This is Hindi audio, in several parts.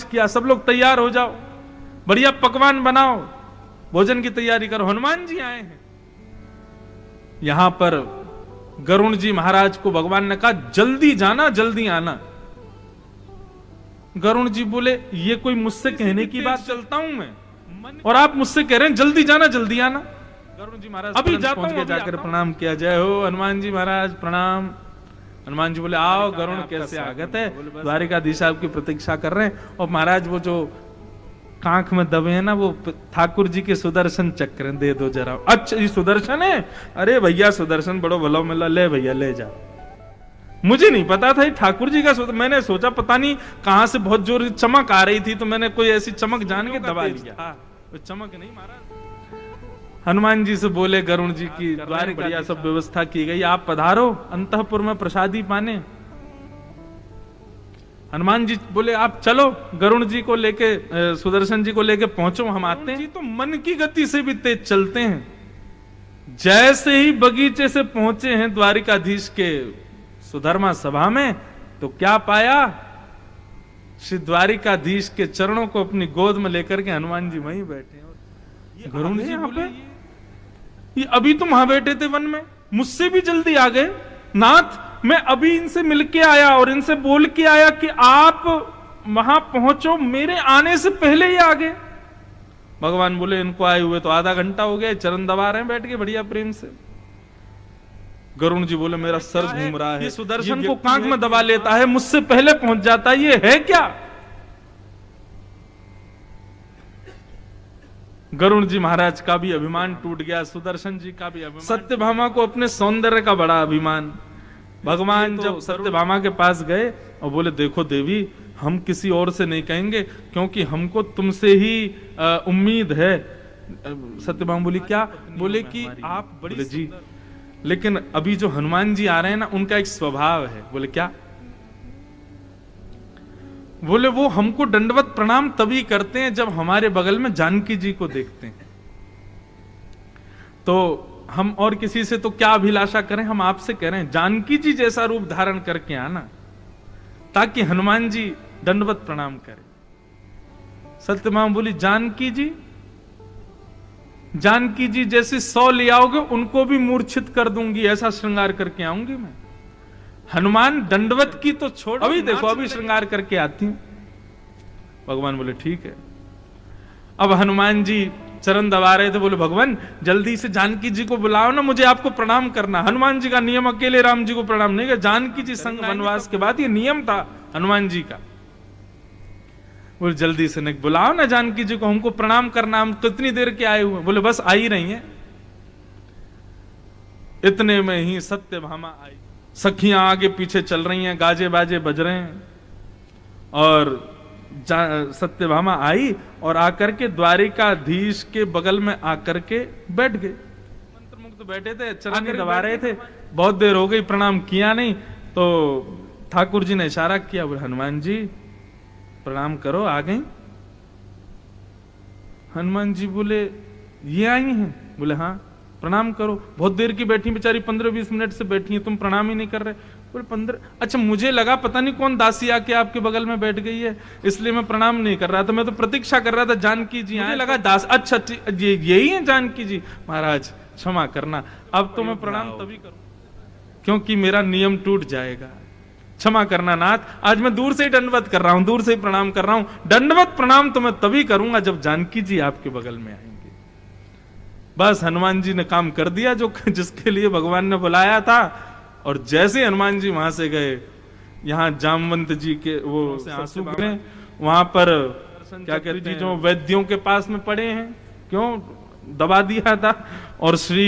किया, सब लोग तैयार हो जाओ, बढ़िया पकवान बनाओ, भोजन की तैयारी करो। हनुमान जी आए हैं। यहां पर गरुण जी महाराज को भगवान ने कहा जल्दी जाना जल्दी आना। गरुण जी बोले ये कोई मुझसे कहने की बात, चलता हूं मैं और आप मुझसे कह रहे हैं जल्दी जाना जल्दी आना। गरुण जी महाराज अभी जाता हूं, जाकर प्रणाम किया। जय हो हनुमान जी महाराज प्रणाम। हनुमान जी बोले आओ गरुण कैसे आगत है, द्वारिकाधीश आपकी प्रतीक्षा कर रहे हैं। और महाराज वो जो कांख में दबे हैं ना, वो ठाकुर जी के सुदर्शन चक्र दे दो जरा। अच्छा ये सुदर्शन है, अरे भैया सुदर्शन बड़ो भलो मिला, ले भैया ले जा। मुझे नहीं पता था ये ठाकुर जी का मैंने सोचा पता नहीं कहां से बहुत जोर चमक आ रही थी, तो मैंने कोई ऐसी चमक जान के दबा लिया। वो चमक नहीं महाराज। हनुमान जी से बोले गरुण जी की द्वार बढ़िया सब व्यवस्था की गई, आप पधारो अंतःपुर में प्रसादी पाने। हनुमान जी बोले आप चलो गरुण जी को लेके, सुदर्शन जी को लेके पहुंचो, हम आते हैं। तो मन की गति से भी तेज चलते हैं। जैसे ही बगीचे से पहुंचे हैं द्वारिकाधीश के सुधर्मा सभा में, तो क्या पाया, श्री द्वारिकाधीश के चरणों को अपनी गोद में लेकर के हनुमान जी वहीं बैठे हैं। गरुण जी यहाँ पे, ये अभी तुम वहां बैठे थे वन में, मुझसे भी जल्दी आ गए नाथ। मैं अभी इनसे मिलके आया और इनसे बोल के आया कि आप वहां पहुंचो, मेरे आने से पहले ही आ गए। भगवान बोले इनको आए हुए तो आधा घंटा हो गया, चरण दबा रहे हैं बैठ के बढ़िया प्रेम से। गरुण जी बोले मेरा सर घूम रहा है, ये सुदर्शन को कांख में दबा लेता है, मुझसे पहले पहुंच जाता है, ये है क्या। गरुण जी महाराज का भी अभिमान टूट गया, सुदर्शन जी का भी अभिमान। सत्यभामा को अपने सौंदर्य का बड़ा अभिमान। भगवान जब सत्यभामा के पास गए और बोले देखो देवी, हम किसी और से नहीं कहेंगे क्योंकि हमको तुमसे ही उम्मीद है। सत्यभामा बोली क्या, बोले कि आप बड़ी जी, लेकिन अभी जो हनुमान जी आ रहे हैं ना, उनका एक स्वभाव है। बोले क्या, बोले वो हमको दंडवत प्रणाम तभी करते हैं जब हमारे बगल में जानकी जी को देखते हैं। तो हम और किसी से तो क्या अभिलाषा करें, हम आपसे कह रहे हैं जानकी जी जैसा रूप धारण करके आना, ताकि हनुमान जी दंडवत प्रणाम करें। सत्यभामा बोली जानकी जी, जानकी जी जैसे 100 ले आओगे उनको भी मूर्छित कर दूंगी, ऐसा श्रृंगार करके आऊंगी मैं। हनुमान दंडवत की तो छोड़, अभी देखो अभी श्रृंगार करके आती हूं। भगवान बोले ठीक है। अब हनुमान जी चरण दबा रहे थे, बोले भगवान जल्दी से जानकी जी को बुलाओ ना, मुझे आपको प्रणाम करना। हनुमान जी का नियम अकेले राम जी को प्रणाम नहीं कर, जानकी जी संग वनवास के बाद ये नियम था हनुमान जी का। बोले जल्दी से नहीं बुलाओ ना जानकी जी को, हमको प्रणाम करना, हम कितनी देर के आए हुए। बोले बस आ ही रही हैं। इतने में ही सत्यभामा आई, सखियां आगे पीछे चल रही हैं, गाजे बाजे बज रहे हैं, और सत्यभामा आई और आकर के द्वारिकाधीश के बगल में आकर के बैठ गए। मंत्रमुग्ध बैठे थे, चरण दबा रहे थे, बहुत देर हो गई प्रणाम किया नहीं। तो ठाकुर जी ने इशारा किया, बोले हनुमान जी प्रणाम करो, आ गई। हनुमान जी बोले ये आई हैं, बोले हाँ प्रणाम करो। बहुत देर की बैठी बेचारी, 15-20 मिनट से बैठी है, तुम प्रणाम ही नहीं कर रहे। बोले 15, अच्छा मुझे लगा पता नहीं कौन दासी आके आपके बगल में बैठ गई है, इसलिए मैं प्रणाम नहीं कर रहा था, मैं तो प्रतीक्षा कर रहा था जानकी जी आए। लगा दास, अच्छा यही है जानकी जी। महाराज क्षमा करना, अब तो मैं प्रणाम तभी करूं क्योंकि मेरा नियम टूट जाएगा। क्षमा करना नाथ, आज मैं दूर से ही दंडवत कर रहा हूं, दूर से ही प्रणाम कर रहा हूं। दंडवत प्रणाम तो मैं तभी करूंगा जब जानकी जी आपके बगल में आएंगे। बस हनुमान जी ने काम कर दिया जो जिसके लिए भगवान ने बुलाया था। और जैसे हनुमान जी वहां से गए, यहाँ जामवंत जी के वो आंसू गिरे, वहां पर क्या कहते हैं जो वैद्यों के पास में पड़े हैं, क्यों दबा दिया था। और श्री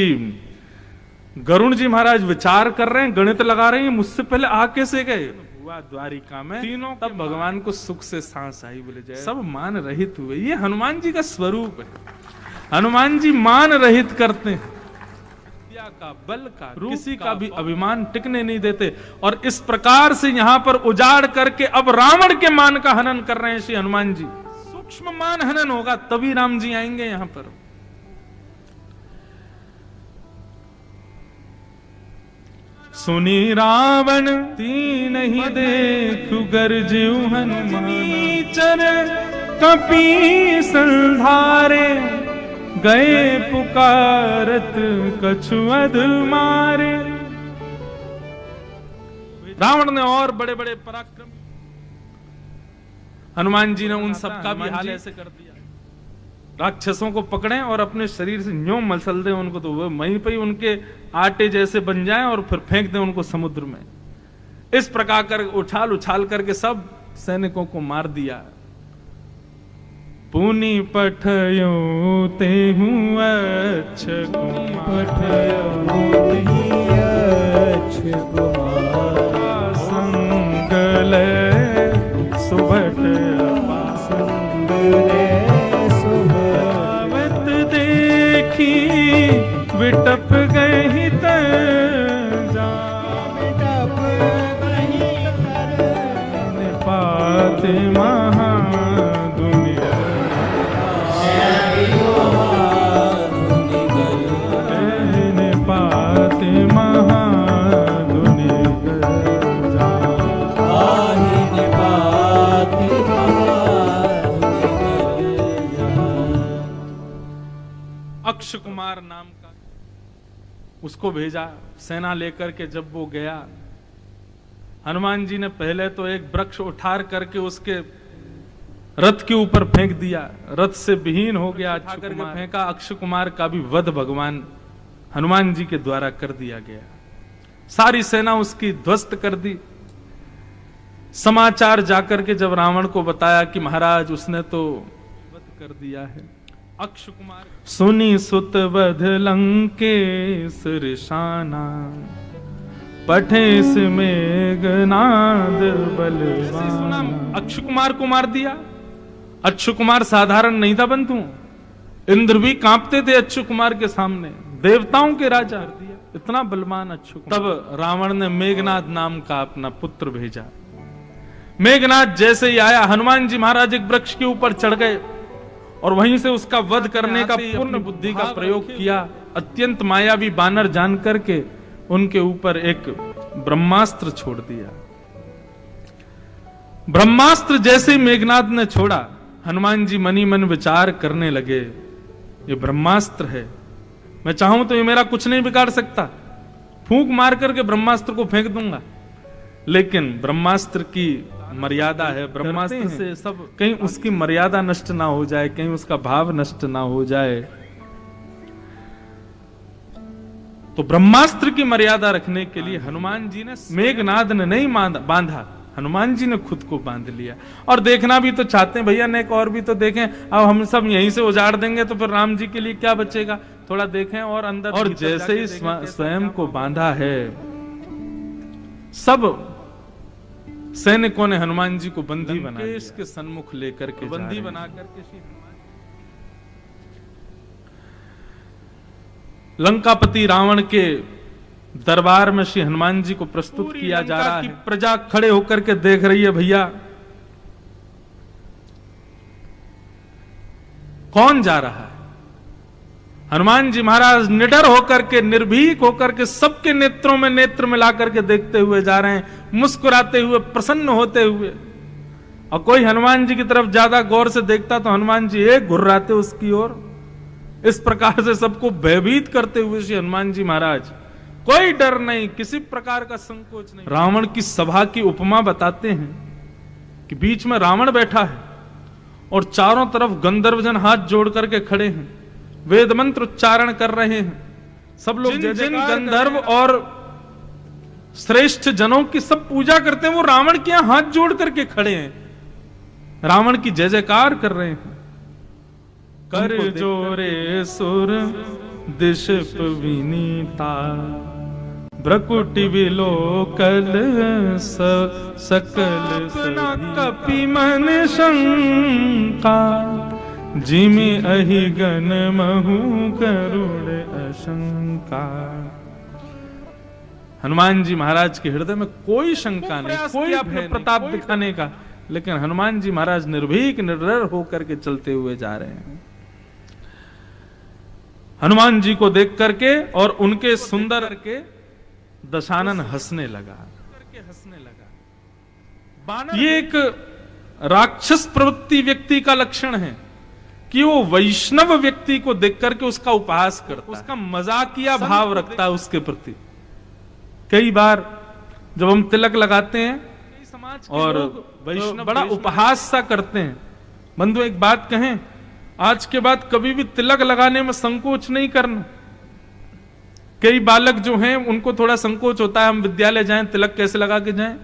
गरुण जी महाराज विचार कर रहे हैं, गणित लगा रहे हैं, मुझसे पहले आ कैसे गए। हुआ द्वारिका में तीनों, तब भगवान को सुख से सांस आई। बोले जय, सब मान रहित हुए। ये हनुमान जी का स्वरूप है। हनुमान जी मान रहित करते हैं, का बल का किसी का भी अभिमान टिकने नहीं देते। और इस प्रकार से यहां पर उजाड़ करके अब रावण के मान का हनन कर रहे हैं श्री हनुमान जी। सूक्ष्म मान हनन होगा तभी राम जी आएंगे यहां पर। सुनी रावण तीन ही देखु गरजू हनुमान, कपी संधारे गए पुकारत कछु अध मारे। रावण ने और बड़े बड़े पराक्रम, हनुमान जी ने उन सबका भी हाल ऐसे कर दिया, राक्षसों को पकड़ें और अपने शरीर से न्यों मसल दें उनको, तो वो वहीं पे उनके आटे जैसे बन जाएं और फिर फेंक दें उनको समुद्र में। इस प्रकार कर उछाल उछाल करके सब सैनिकों को मार दिया। पुनि पठयो तेहु अच्छ कुमार संगल सुभट सुभवत देखी विटप गई पाते महादुनिया पाते अक्ष कुमार नाम का उसको भेजा सेना लेकर के। जब वो गया, हनुमान जी ने पहले तो एक वृक्ष उठार करके उसके रथ के ऊपर फेंक दिया, रथ से विहीन हो गया। फेंका, अक्ष कुमार का भी वध भगवान हनुमान जी के द्वारा कर दिया गया। सारी सेना उसकी ध्वस्त कर दी। समाचार जाकर के जब रावण को बताया कि महाराज उसने तो वध कर दिया है, अक्ष कुमार सुनी सुत वध लंकेश ऋषाना पठेस मेघनाद बलवान। अक्ष कुमार को मार दिया। अक्ष कुमार साधारण नहीं था बंधु, इंद्र भी कांपते थे अक्ष कुमार के सामने, देवताओं के राजा, इतना बलवान अक्ष कुमार। तब रावण ने मेघनाद नाम का अपना पुत्र भेजा। मेघनाद जैसे ही आया, हनुमान जी महाराज एक वृक्ष के ऊपर चढ़ गए और वहीं से उसका वध करने का पूर्ण बुद्धि का प्रयोग किया। अत्यंत मायावी बानर जान करके उनके ऊपर एक ब्रह्मास्त्र छोड़ दिया। ब्रह्मास्त्र जैसे मेघनाद ने छोड़ा, हनुमान जी मनी मन विचार करने लगे, ये ब्रह्मास्त्र है, मैं चाहूं तो ये मेरा कुछ नहीं बिगाड़ सकता, फूंक मार करके ब्रह्मास्त्र को फेंक दूंगा। लेकिन ब्रह्मास्त्र की मर्यादा है, ब्रह्मास्त्र से सब कहीं उसकी मर्यादा नष्ट ना हो जाए, कहीं उसका भाव नष्ट ना हो जाए। तो ब्रह्मास्त्र की मर्यादा रखने के लिए हनुमान जी ने, मेघनाद ने नहीं बांधा, हनुमान जी ने खुद को बांध लिया। और देखना भी तो चाहते हैं भैया, नेक और भी तो देखें, अब हम सब यहीं से उजाड़ देंगे तो फिर राम जी के लिए क्या बचेगा, थोड़ा देखें और अंदर। और जैसे ही स्वयं को बांधा है, सब सैनिकों ने हनुमान जी को बंदी बना के सन्मुख लेकर के बंदी बना करके लंकापति रावण के दरबार में श्री हनुमान जी को प्रस्तुत किया जा रहा है। प्रजा खड़े होकर के देख रही है, भैया कौन जा रहा है। हनुमान जी महाराज निडर होकर के, निर्भीक होकर के सबके नेत्रों में नेत्र मिला करके देखते हुए जा रहे हैं, मुस्कुराते हुए, प्रसन्न होते हुए। और कोई हनुमान जी की तरफ ज्यादा गौर से देखता तो हनुमान जी एक घुर्राते उसकी ओर। इस प्रकार से सबको भयभीत करते हुए श्री हनुमान जी महाराज, कोई डर नहीं, किसी प्रकार का संकोच नहीं। रावण की सभा की उपमा बताते हैं कि बीच में रावण बैठा है और चारों तरफ गंधर्वजन हाथ जोड़ करके खड़े हैं, वेद मंत्र उच्चारण कर रहे हैं। सब लोग जिन गंधर्व और श्रेष्ठ जनों की सब पूजा करते हैं, वो रावण के यहां हाथ जोड़ करके खड़े हैं, रावण की जय जयकार कर रहे हैं। कर जोरे सुर दिशप विनीता भ्रकुटि विलोकल सकल कपि मन शंका जिमि अहि गण महु करुण अशंका। हनुमान जी महाराज के हृदय में कोई शंका नहीं, कोई अपने प्रताप दिखाने का, लेकिन हनुमान जी महाराज निर्भीक निर्डर होकर के चलते हुए जा रहे हैं। हनुमान जी को देख करके और उनके सुंदर के दशानन हंसने लगा। ये एक राक्षस प्रवृत्ति व्यक्ति का लक्षण है कि वो वैष्णव व्यक्ति को देख करके उसका उपहास करता है, उसका मजाकिया भाव रखता है उसके प्रति। कई बार जब हम तिलक लगाते हैं समाज और वैष्णव बड़ा उपहास सा करते हैं। बंधु एक बात कहें, आज के बाद कभी भी तिलक लगाने में संकोच नहीं करना। कई बालक जो हैं उनको थोड़ा संकोच होता है, हम विद्यालय जाएं तिलक कैसे लगा के जाएं,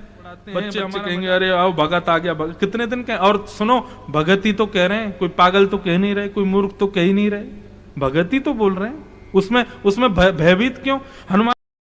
बच्चे कहेंगे अरे आओ भगत आ गया, कितने दिन के। और सुनो, भगत ही तो कह रहे हैं, कोई पागल तो कह नहीं रहे, कोई मूर्ख तो कह ही नहीं रहे, भगत ही तो बोल रहे हैं। उसमें भयभीत क्यों? हनुमान